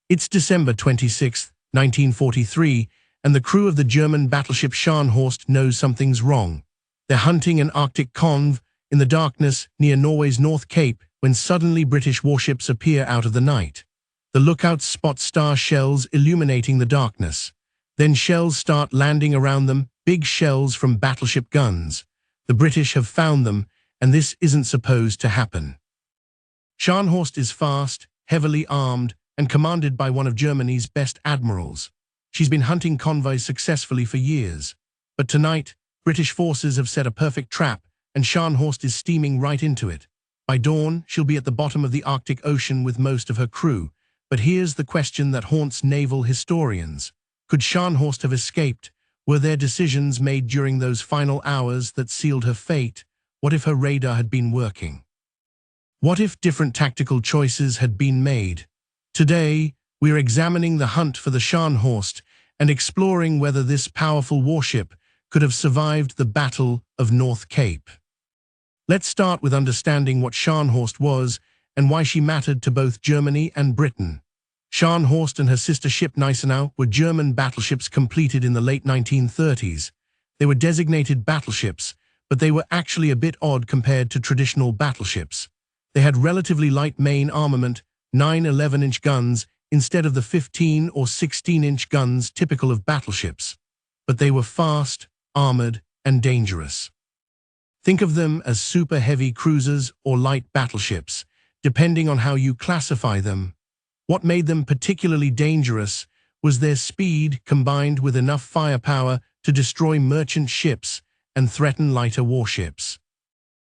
It's December 26, 1943, and the crew of the German battleship Scharnhorst knows something's wrong. They're hunting an Arctic convoy in the darkness near Norway's North Cape when suddenly British warships appear out of the night. The lookouts spot star shells illuminating the darkness. Then shells start landing around them, big shells from battleship guns. The British have found them, and this isn't supposed to happen. Scharnhorst is fast, heavily armed, and commanded by one of Germany's best admirals. She's been hunting convoys successfully for years. But tonight, British forces have set a perfect trap, and Scharnhorst is steaming right into it. By dawn, she'll be at the bottom of the Arctic Ocean with most of her crew. But here's the question that haunts naval historians. Could Scharnhorst have escaped? Were there decisions made during those final hours that sealed her fate? What if her radar had been working? What if different tactical choices had been made? Today, we're examining the hunt for the Scharnhorst and exploring whether this powerful warship could have survived the Battle of North Cape. Let's start with understanding what Scharnhorst was and why she mattered to both Germany and Britain. Scharnhorst and her sister ship Gneisenau were German battleships completed in the late 1930s. They were designated battleships, but they were actually a bit odd compared to traditional battleships. They had relatively light main armament, 9 11-inch guns, instead of the 15 or 16-inch guns typical of battleships. But they were fast, armored, and dangerous. Think of them as super heavy cruisers or light battleships, depending on how you classify them. What made them particularly dangerous was their speed combined with enough firepower to destroy merchant ships and threaten lighter warships.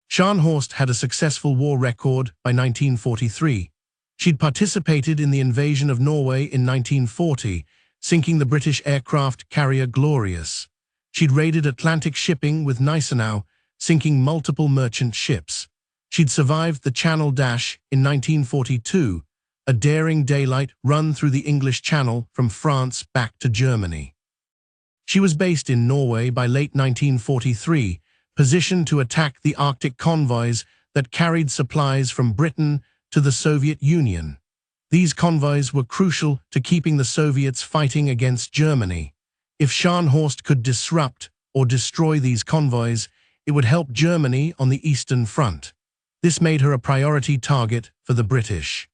Scharnhorst had a successful war record by 1943. She'd participated in the invasion of Norway in 1940, sinking the British aircraft carrier Glorious. She'd raided Atlantic shipping with Gneisenau, sinking multiple merchant ships. She'd survived the Channel Dash in 1942, a daring daylight run through the English Channel from France back to Germany. She was based in Norway by late 1943, positioned to attack the Arctic convoys that carried supplies from Britain to the Soviet Union. These convoys were crucial to keeping the Soviets fighting against Germany. If Scharnhorst could disrupt or destroy these convoys, it would help Germany on the Eastern Front. This made her a priority target for the British.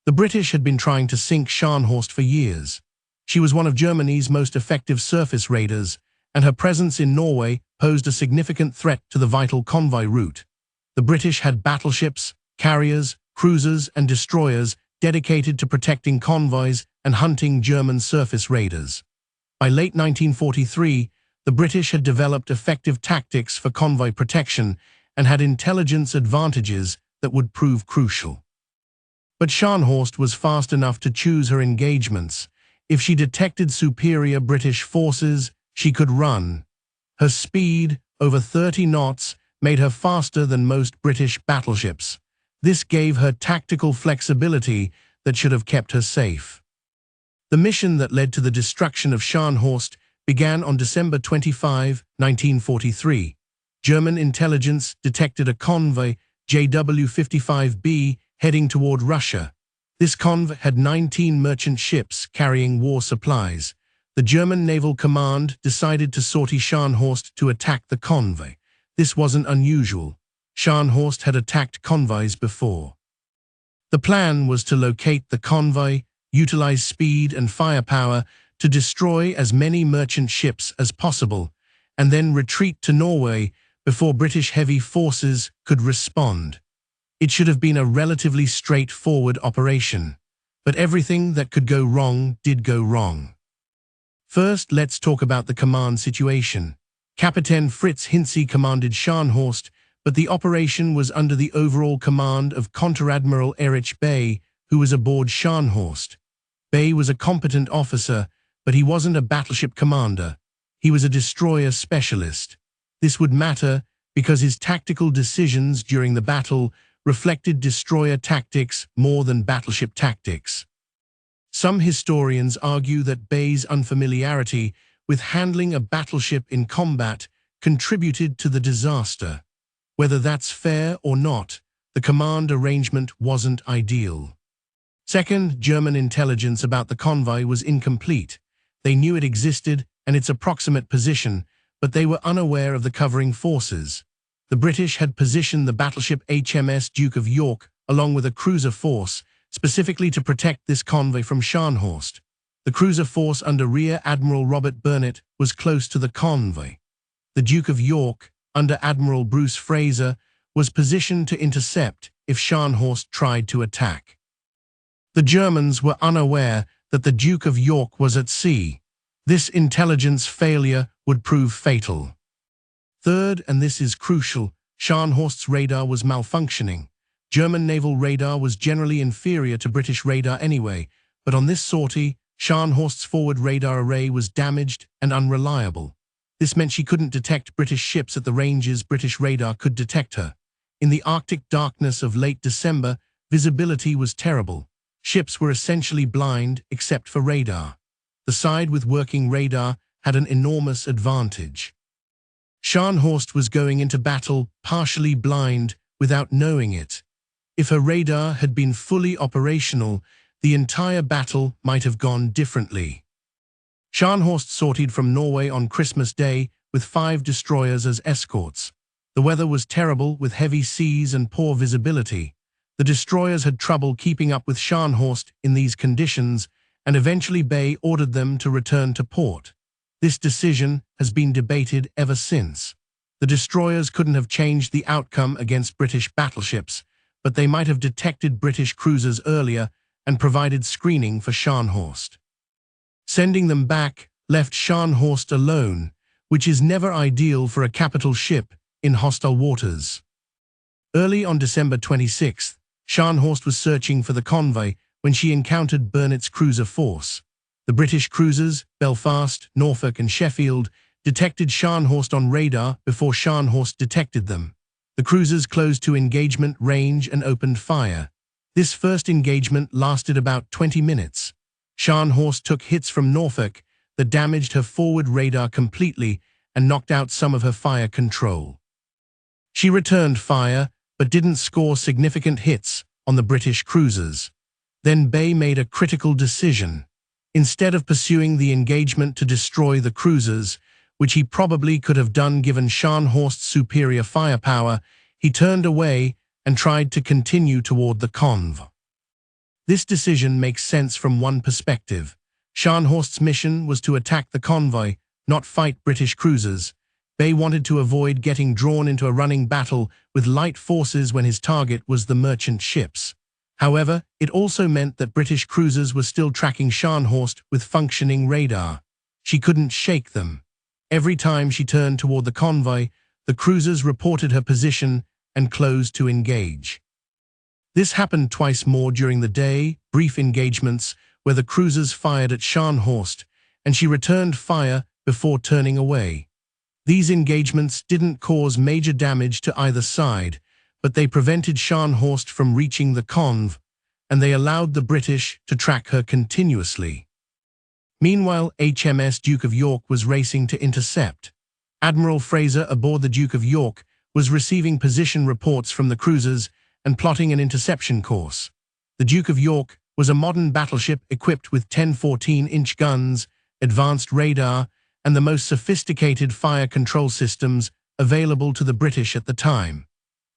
The British had been trying to sink Scharnhorst for years. She was one of Germany's most effective surface raiders, and her presence in Norway posed a significant threat to the vital convoy route. The British had battleships, carriers, cruisers, and destroyers dedicated to protecting convoys and hunting German surface raiders. By late 1943, the British had developed effective tactics for convoy protection and had intelligence advantages that would prove crucial. But Scharnhorst was fast enough to choose her engagements. If she detected superior British forces, she could run. Her speed, over 30 knots, made her faster than most British battleships. This gave her tactical flexibility that should have kept her safe. The mission that led to the destruction of Scharnhorst began on December 25, 1943. German intelligence detected a convoy, JW-55B, heading toward Russia. This convoy had 19 merchant ships carrying war supplies. The German Naval Command decided to sortie Scharnhorst to attack the convoy. This wasn't unusual. Scharnhorst had attacked convoys before. The plan was to locate the convoy, utilize speed and firepower to destroy as many merchant ships as possible, and then retreat to Norway before British heavy forces could respond. It should have been a relatively straightforward operation, but everything that could go wrong did go wrong. First, let's talk about the command situation. Captain Fritz Hinze commanded Scharnhorst, but the operation was under the overall command of Conter-Admiral Erich Bay, who was aboard Scharnhorst. Bay was a competent officer, but he wasn't a battleship commander. He was a destroyer specialist. This would matter because his tactical decisions during the battle reflected destroyer tactics more than battleship tactics. Some historians argue that Bay's unfamiliarity with handling a battleship in combat contributed to the disaster. Whether that's fair or not, the command arrangement wasn't ideal. Second, German intelligence about the convoy was incomplete. They knew it existed and its approximate position, but they were unaware of the covering forces. The British had positioned the battleship HMS Duke of York along with a cruiser force, specifically to protect this convoy from Scharnhorst. The cruiser force under Rear Admiral Robert Burnett was close to the convoy. The Duke of York, under Admiral Bruce Fraser, was positioned to intercept if Scharnhorst tried to attack. The Germans were unaware that the Duke of York was at sea. This intelligence failure would prove fatal. Third, and this is crucial, Scharnhorst's radar was malfunctioning. German naval radar was generally inferior to British radar anyway, but on this sortie, Scharnhorst's forward radar array was damaged and unreliable. This meant she couldn't detect British ships at the ranges British radar could detect her. In the Arctic darkness of late December, visibility was terrible. Ships were essentially blind except for radar. The side with working radar had an enormous advantage. Scharnhorst was going into battle partially blind without knowing it. If her radar had been fully operational, the entire battle might have gone differently. Scharnhorst sortied from Norway on Christmas Day with 5 destroyers as escorts. The weather was terrible with heavy seas and poor visibility. The destroyers had trouble keeping up with Scharnhorst in these conditions, and eventually Bay ordered them to return to port. This decision has been debated ever since. The destroyers couldn't have changed the outcome against British battleships, but they might have detected British cruisers earlier and provided screening for Scharnhorst. Sending them back left Scharnhorst alone, which is never ideal for a capital ship in hostile waters. Early on December 26th, Scharnhorst was searching for the convoy when she encountered Burnett's cruiser force. The British cruisers, Belfast, Norfolk and Sheffield, detected Scharnhorst on radar before Scharnhorst detected them. The cruisers closed to engagement range and opened fire. This first engagement lasted about 20 minutes. Scharnhorst took hits from Norfolk that damaged her forward radar completely and knocked out some of her fire control. She returned fire, but didn't score significant hits on the British cruisers. Then Bay made a critical decision. Instead of pursuing the engagement to destroy the cruisers, which he probably could have done given Scharnhorst's superior firepower, he turned away and tried to continue toward the convoy. This decision makes sense from one perspective. Scharnhorst's mission was to attack the convoy, not fight British cruisers. Bay wanted to avoid getting drawn into a running battle with light forces when his target was the merchant ships. However, it also meant that British cruisers were still tracking Scharnhorst with functioning radar. She couldn't shake them. Every time she turned toward the convoy, the cruisers reported her position and closed to engage. This happened twice more during the day, brief engagements where the cruisers fired at Scharnhorst, and she returned fire before turning away. These engagements didn't cause major damage to either side, but they prevented Scharnhorst from reaching the convoy, and they allowed the British to track her continuously. Meanwhile, HMS Duke of York was racing to intercept. Admiral Fraser aboard the Duke of York was receiving position reports from the cruisers and plotting an interception course. The Duke of York was a modern battleship equipped with 10 14-inch guns, advanced radar, and the most sophisticated fire control systems available to the British at the time.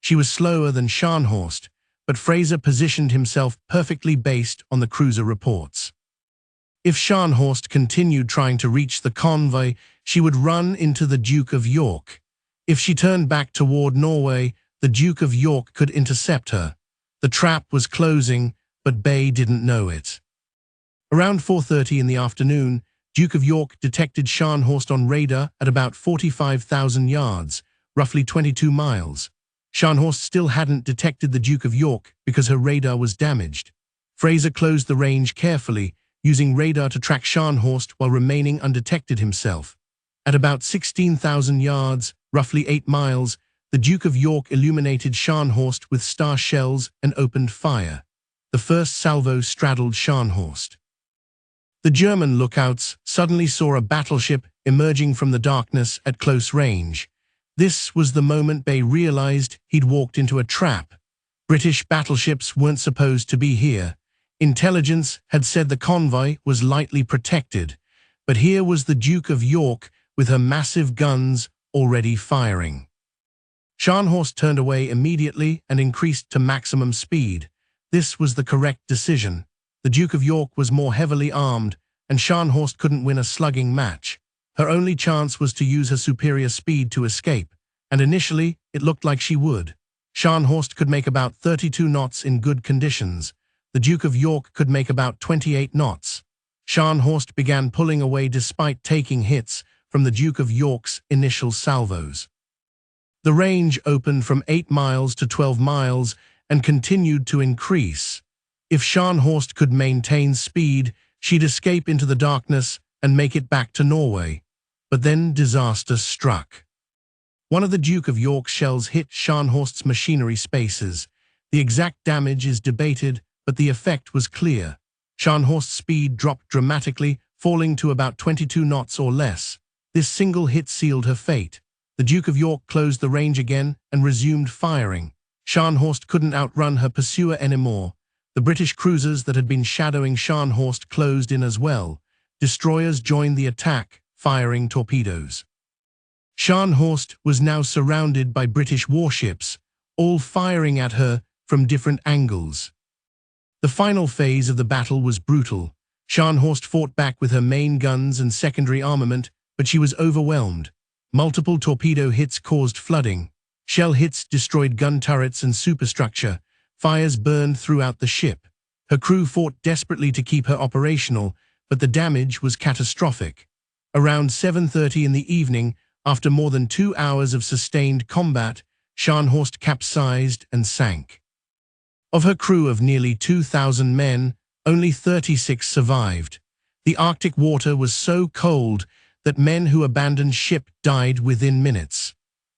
She was slower than Scharnhorst, but Fraser positioned himself perfectly based on the cruiser reports. If Scharnhorst continued trying to reach the convoy, she would run into the Duke of York. If she turned back toward Norway, the Duke of York could intercept her. The trap was closing, but Bay didn't know it. Around 4:30 in the afternoon, Duke of York detected Scharnhorst on radar at about 45,000 yards, roughly 22 miles. Scharnhorst still hadn't detected the Duke of York because her radar was damaged. Fraser closed the range carefully, using radar to track Scharnhorst while remaining undetected himself. At about 16,000 yards, roughly 8 miles, the Duke of York illuminated Scharnhorst with star shells and opened fire. The first salvo straddled Scharnhorst. The German lookouts suddenly saw a battleship emerging from the darkness at close range. This was the moment Bay realized he'd walked into a trap. British battleships weren't supposed to be here. Intelligence had said the convoy was lightly protected, but here was the Duke of York with her massive guns already firing. Scharnhorst turned away immediately and increased to maximum speed. This was the correct decision. The Duke of York was more heavily armed, and Scharnhorst couldn't win a slugging match. Her only chance was to use her superior speed to escape, and initially it looked like she would. Scharnhorst could make about 32 knots in good conditions. The Duke of York could make about 28 knots. Scharnhorst began pulling away despite taking hits from the Duke of York's initial salvos. The range opened from 8 miles to 12 miles and continued to increase. If Scharnhorst could maintain speed, she'd escape into the darkness and make it back to Norway. But then disaster struck. One of the Duke of York's shells hit Scharnhorst's machinery spaces. The exact damage is debated, but the effect was clear. Scharnhorst's speed dropped dramatically, falling to about 22 knots or less. This single hit sealed her fate. The Duke of York closed the range again and resumed firing. Scharnhorst couldn't outrun her pursuer anymore. The British cruisers that had been shadowing Scharnhorst closed in as well. Destroyers joined the attack, firing torpedoes. Scharnhorst was now surrounded by British warships, all firing at her from different angles. The final phase of the battle was brutal. Scharnhorst fought back with her main guns and secondary armament, but she was overwhelmed. Multiple torpedo hits caused flooding. Shell hits destroyed gun turrets and superstructure. Fires burned throughout the ship. Her crew fought desperately to keep her operational, but the damage was catastrophic. Around 7:30 in the evening, after more than 2 hours of sustained combat, Scharnhorst capsized and sank. Of her crew of nearly 2,000 men, only 36 survived. The Arctic water was so cold that men who abandoned ship died within minutes.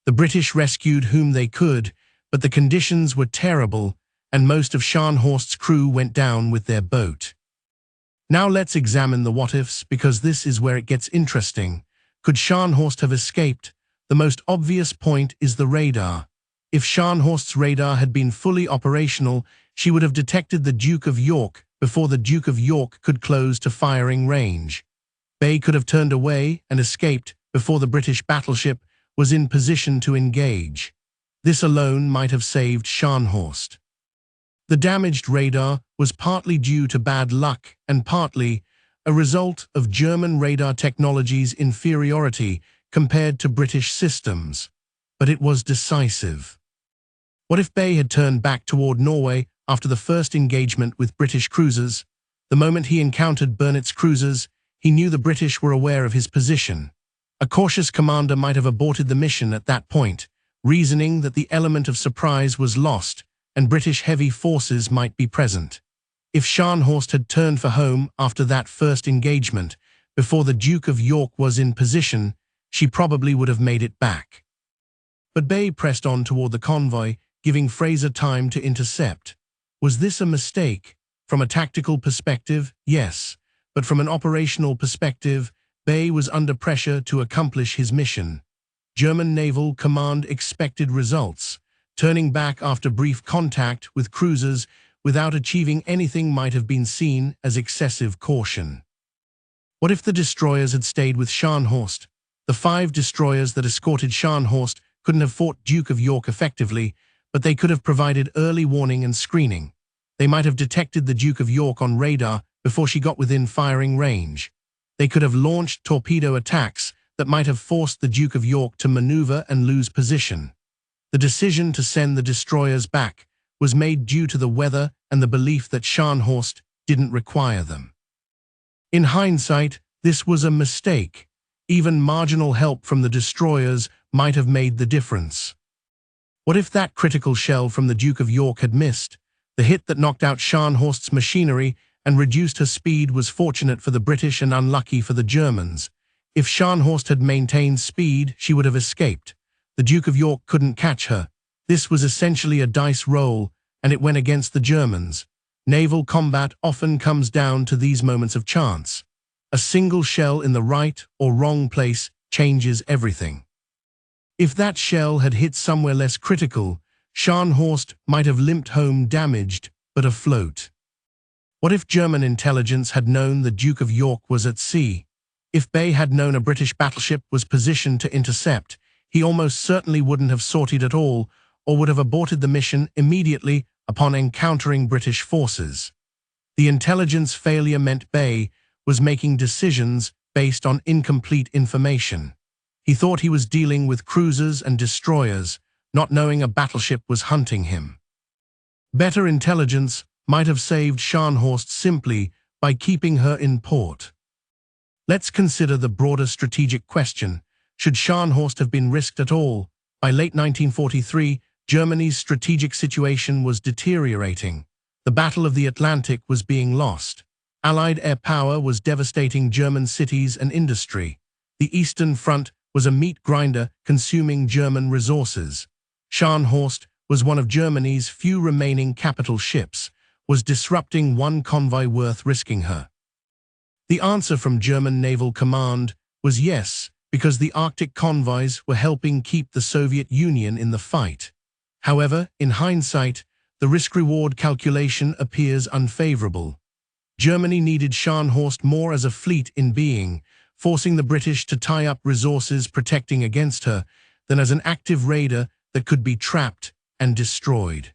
The British rescued whom they could, but the conditions were terrible, and most of Scharnhorst's crew went down with their boat. Now let's examine the what-ifs, because this is where it gets interesting. Could Scharnhorst have escaped? The most obvious point is the radar. If Scharnhorst's radar had been fully operational, she would have detected the Duke of York before the Duke of York could close to firing range. Bay could have turned away and escaped before the British battleship was in position to engage. This alone might have saved Scharnhorst. The damaged radar was partly due to bad luck and partly a result of German radar technology's inferiority compared to British systems. But it was decisive. What if Bay had turned back toward Norway after the first engagement with British cruisers? The moment he encountered Burnet's cruisers, he knew the British were aware of his position. A cautious commander might have aborted the mission at that point, reasoning that the element of surprise was lost and British heavy forces might be present. If Scharnhorst had turned for home after that first engagement, before the Duke of York was in position, she probably would have made it back. But Bay pressed on toward the convoy, giving Fraser time to intercept. Was this a mistake? From a tactical perspective, yes, but from an operational perspective, Bay was under pressure to accomplish his mission. German naval command expected results. Turning back after brief contact with cruisers without achieving anything might have been seen as excessive caution. What if the destroyers had stayed with Scharnhorst? The 5 destroyers that escorted Scharnhorst couldn't have fought Duke of York effectively, but they could have provided early warning and screening. They might have detected the Duke of York on radar before she got within firing range. They could have launched torpedo attacks that might have forced the Duke of York to maneuver and lose position. The decision to send the destroyers back was made due to the weather and the belief that Scharnhorst didn't require them. In hindsight, this was a mistake. Even marginal help from the destroyers might have made the difference. What if that critical shell from the Duke of York had missed? The hit that knocked out Scharnhorst's machinery and reduced her speed was fortunate for the British and unlucky for the Germans. If Scharnhorst had maintained speed, she would have escaped. The Duke of York couldn't catch her. This was essentially a dice roll, and it went against the Germans. Naval combat often comes down to these moments of chance. A single shell in the right or wrong place changes everything. If that shell had hit somewhere less critical, Scharnhorst might have limped home damaged, but afloat. What if German intelligence had known the Duke of York was at sea? If Bay had known a British battleship was positioned to intercept, he almost certainly wouldn't have sortied at all, or would have aborted the mission immediately upon encountering British forces. The intelligence failure meant Bay was making decisions based on incomplete information. He thought he was dealing with cruisers and destroyers, not knowing a battleship was hunting him. Better intelligence might have saved Scharnhorst simply by keeping her in port. Let's consider the broader strategic question: should Scharnhorst have been risked at all? By late 1943, Germany's strategic situation was deteriorating. The Battle of the Atlantic was being lost. Allied air power was devastating German cities and industry. The Eastern Front was a meat grinder consuming German resources. Scharnhorst was one of Germany's few remaining capital ships, was disrupting one convoy worth risking her. The answer from German Naval Command was yes, because the Arctic convoys were helping keep the Soviet Union in the fight. However, in hindsight, the risk-reward calculation appears unfavorable. Germany needed Scharnhorst more as a fleet in being, forcing the British to tie up resources protecting against her, than as an active raider that could be trapped and destroyed.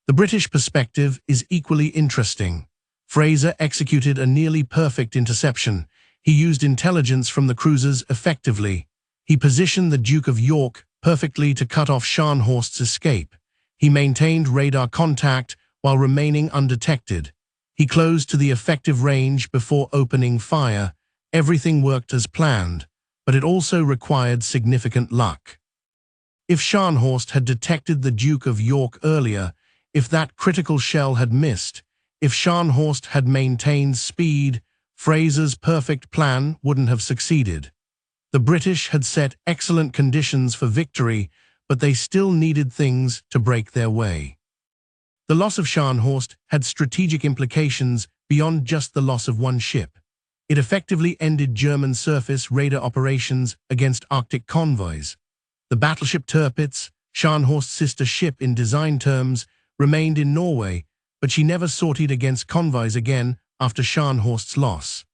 The British perspective is equally interesting. Fraser executed a nearly perfect interception. He used intelligence from the cruisers effectively. He positioned the Duke of York perfectly to cut off Scharnhorst's escape. He maintained radar contact while remaining undetected. He closed to the effective range before opening fire. Everything worked as planned, but it also required significant luck. If Scharnhorst had detected the Duke of York earlier, if that critical shell had missed, if Scharnhorst had maintained speed, Fraser's perfect plan wouldn't have succeeded. The British had set excellent conditions for victory, but they still needed things to break their way. The loss of Scharnhorst had strategic implications beyond just the loss of one ship. It effectively ended German surface radar operations against Arctic convoys. The battleship Tirpitz, Scharnhorst's sister ship in design terms, remained in Norway, but she never sortied against convoys again after Scharnhorst's loss.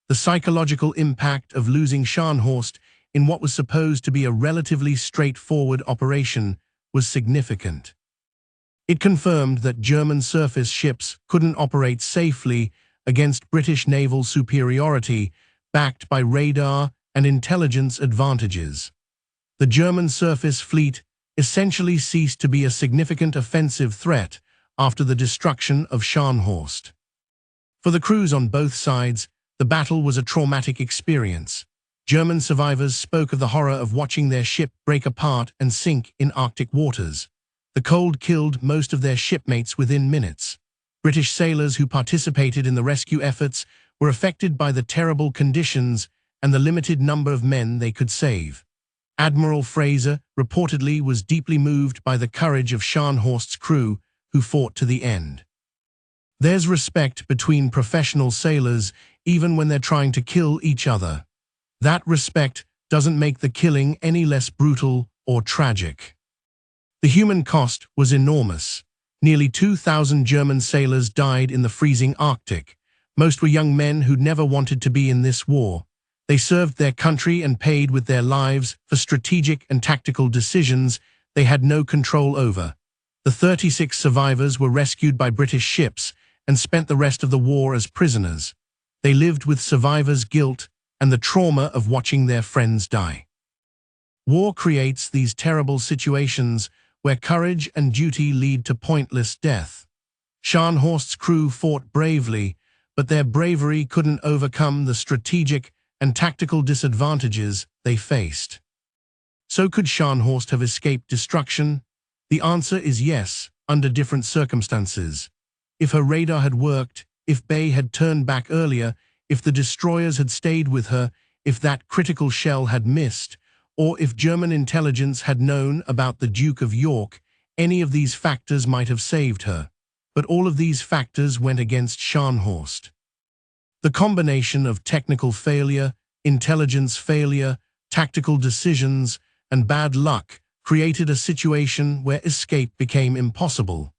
The psychological impact of losing Scharnhorst in what was supposed to be a relatively straightforward operation was significant. It confirmed that German surface ships couldn't operate safely against British naval superiority backed by radar and intelligence advantages. The German surface fleet essentially ceased to be a significant offensive threat after the destruction of Scharnhorst. For the crews on both sides, the battle was a traumatic experience. German survivors spoke of the horror of watching their ship break apart and sink in Arctic waters. The cold killed most of their shipmates within minutes. British sailors who participated in the rescue efforts were affected by the terrible conditions and the limited number of men they could save. Admiral Fraser reportedly was deeply moved by the courage of Scharnhorst's crew, who fought to the end. There's respect between professional sailors even when they're trying to kill each other. That respect doesn't make the killing any less brutal or tragic. The human cost was enormous. Nearly 2,000 German sailors died in the freezing Arctic. Most were young men who'd never wanted to be in this war. They served their country and paid with their lives for strategic and tactical decisions they had no control over. The 36 survivors were rescued by British ships and spent the rest of the war as prisoners. They lived with survivors' guilt and the trauma of watching their friends die. War creates these terrible situations where courage and duty lead to pointless death. Scharnhorst's crew fought bravely, but their bravery couldn't overcome the strategic and tactical disadvantages they faced. So could Scharnhorst have escaped destruction? The answer is yes, under different circumstances. If her radar had worked, if Bay had turned back earlier, if the destroyers had stayed with her, if that critical shell had missed, or if German intelligence had known about the Duke of York, any of these factors might have saved her. But all of these factors went against Scharnhorst. The combination of technical failure, intelligence failure, tactical decisions, and bad luck created a situation where escape became impossible.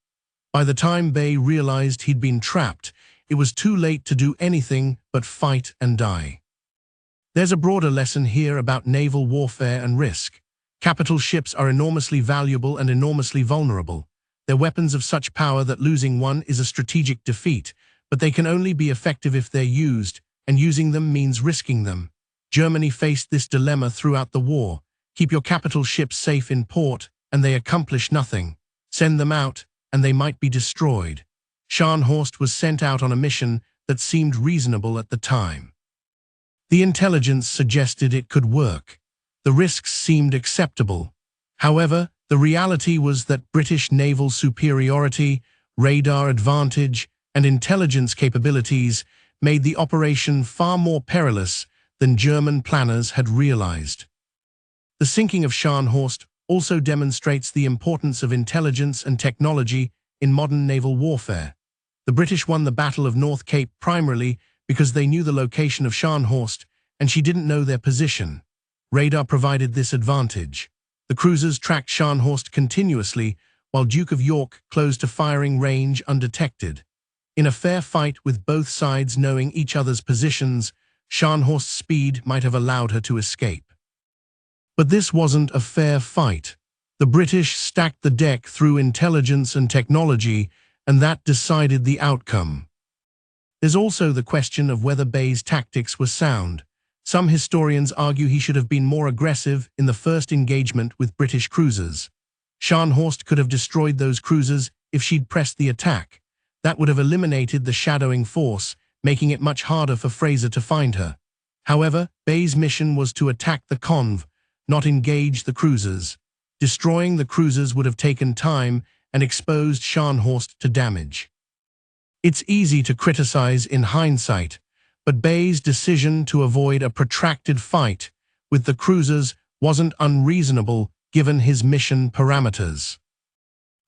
By the time Bay realized he'd been trapped, it was too late to do anything but fight and die. There's a broader lesson here about naval warfare and risk. Capital ships are enormously valuable and enormously vulnerable. They're weapons of such power that losing one is a strategic defeat, but they can only be effective if they're used, and using them means risking them. Germany faced this dilemma throughout the war. Keep your capital ships safe in port, and they accomplish nothing. Send them out, and they might be destroyed. Scharnhorst was sent out on a mission that seemed reasonable at the time. The intelligence suggested it could work. The risks seemed acceptable. However, the reality was that British naval superiority, radar advantage, and intelligence capabilities made the operation far more perilous than German planners had realized. The sinking of Scharnhorst also demonstrates the importance of intelligence and technology in modern naval warfare. The British won the Battle of North Cape primarily because they knew the location of Scharnhorst and she didn't know their position. Radar provided this advantage. The cruisers tracked Scharnhorst continuously while Duke of York closed to firing range undetected. In a fair fight with both sides knowing each other's positions, Scharnhorst's speed might have allowed her to escape. But this wasn't a fair fight. The British stacked the deck through intelligence and technology, and that decided the outcome. There's also the question of whether Bay's tactics were sound. Some historians argue he should have been more aggressive in the first engagement with British cruisers. Scharnhorst could have destroyed those cruisers if she'd pressed the attack. That would have eliminated the shadowing force, making it much harder for Fraser to find her. However, Bay's mission was to attack the convoy, not engage the cruisers. Destroying the cruisers would have taken time and exposed Scharnhorst to damage. It's easy to criticize in hindsight, but Bay's decision to avoid a protracted fight with the cruisers wasn't unreasonable given his mission parameters.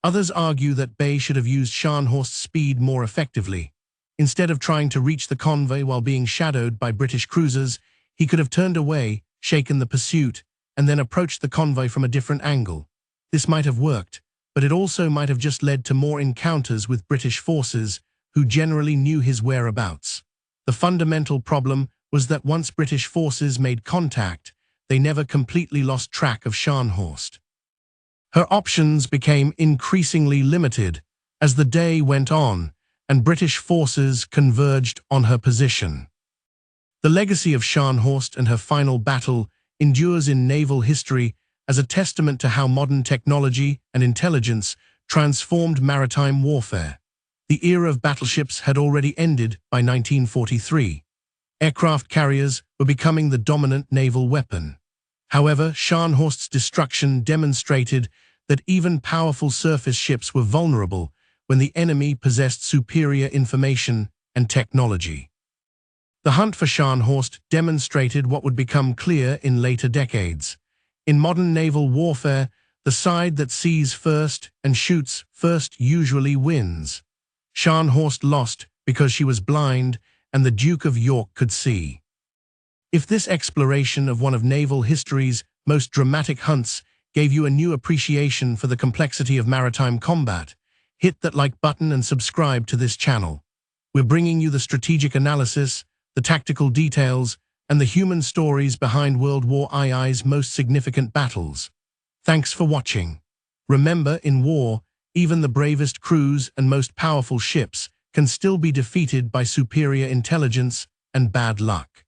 Others argue that Bay should have used Scharnhorst's speed more effectively. Instead of trying to reach the convoy while being shadowed by British cruisers, he could have turned away, shaken the pursuit, and then approached the convoy from a different angle. This might have worked, but it also might have just led to more encounters with British forces who generally knew his whereabouts. The fundamental problem was that once British forces made contact, they never completely lost track of Scharnhorst. Her options became increasingly limited as the day went on and British forces converged on her position. The legacy of Scharnhorst and her final battle endures in naval history as a testament to how modern technology and intelligence transformed maritime warfare. The era of battleships had already ended by 1943. Aircraft carriers were becoming the dominant naval weapon. However, Scharnhorst's destruction demonstrated that even powerful surface ships were vulnerable when the enemy possessed superior information and technology. The hunt for Scharnhorst demonstrated what would become clear in later decades. In modern naval warfare, the side that sees first and shoots first usually wins. Scharnhorst lost because she was blind and the Duke of York could see. If this exploration of one of naval history's most dramatic hunts gave you a new appreciation for the complexity of maritime combat, hit that like button and subscribe to this channel. We're bringing you the strategic analysis, the tactical details, and the human stories behind WWII's most significant battles. Thanks for watching. Remember, in war, even the bravest crews and most powerful ships can still be defeated by superior intelligence and bad luck.